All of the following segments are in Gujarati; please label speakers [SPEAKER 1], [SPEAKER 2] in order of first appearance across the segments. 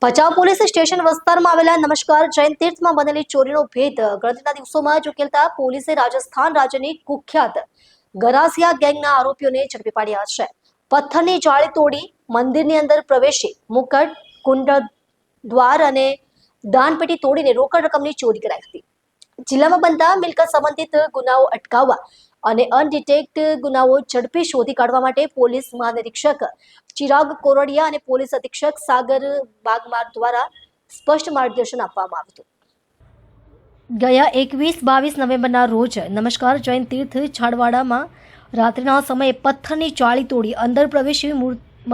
[SPEAKER 1] ભચાઉ પોલીસ સ્ટેશન વિસ્તારમાં આવેલા નમસ્કાર જૈન તીર્થમાં બનેલી ચોરીનો ભેદ ગણતરીના દિવસોમાં જ ઉકેલતા પોલીસે રાજસ્થાન રાજ્યની કુખ્યાત ગરાસિયા ગેંગના આરોપીઓને ઝડપી પાડ્યા છે. પથ્થરની જાળી તોડી મંદિરની અંદર પ્રવેશી મુકટ, કુંડ, દ્વાર અને દાનપેટી તોડીને રોકડ રકમની ચોરી કરાઈ હતી. જિલ્લામાં બનતા મિલકત સંબંધિત ગુનાઓ અટકાવવા અને અનડિટેક્ટ ગુનાઓ ઝડપી શોધી કાઢવા માટે પોલીસ મહાનિરીક્ષક ચિરાગ કોરડિયા અને પોલીસ અધિક્ષક સાગર બાગમાર દ્વારા સ્પષ્ટ માર્ગદર્શન આપવામાં આવ્યું હતું. ગયા 21-22 નવેમ્બરના રોજ નમસ્કાર જૈન તીર્થ છાડવાડામાં રાત્રિના સમયે પથ્થરની જાળી તોડી અંદર પ્રવેશી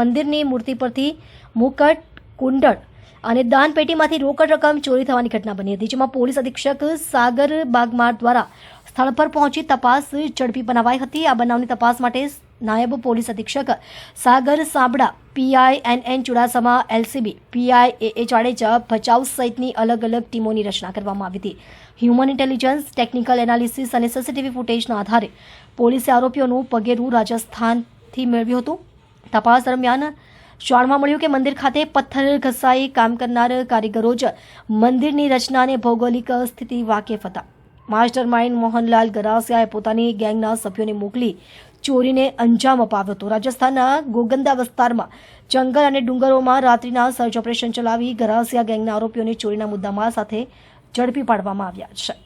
[SPEAKER 1] મંદિરની મૂર્તિ પરથી મુકટ, કુંડળ અને દાનપેટીમાંથી રોકડ રકમ ચોરી થવાની ઘટના બની હતી, જેમાં પોલીસ અધિક્ષક સાગર બાગમાર દ્વારા સ્થળ પર પહોંચી તપાસ ઝડપી બનાવાઈ હતી. આ બનાવની તપાસ માટે નાયબ પોલીસ અધિક્ષક Sagar Sabada, PI NN Chudasama LCB, PI AA Jadeja, Bhachau સહિતની અલગ અલગ ટીમોની રચના કરવામાં આવી હતી. હ્યુમન ઇન્ટેલિજન્સ, ટેકનિકલ એનાલિસિસ અને CCTV ફૂટેજના આધારે પોલીસે આરોપીઓનું પગેરું રાજસ્થાનથી મેળવ્યું હતું. તપાસ દરમિયાન જાણવા મળ્યું કે મંદિર ખાતે પથ્થર ઘસાઈ કામ કરનાર કારીગરો જ મંદિરની રચના અને ભૌગોલિક સ્થિતિ વાકેફ હતા. માસ્ટર માઇન્ડ મોહનલાલ ગરાસિયાએ પોતાની ગેંગના સભ્યોને મોકલી ચોરીને અંજામ અપાવ્યો હતો. રાજસ્થાનના ગોગંદા વિસ્તારમાં જંગલ અને ડુંગરોમાં રાત્રિના સર્ચ ઓપરેશન ચલાવી ગરાસિયા ગેંગના આરોપીઓને ચોરીના મુદ્દામાલ સાથે ઝડપી પાડવામાં આવ્યા છે.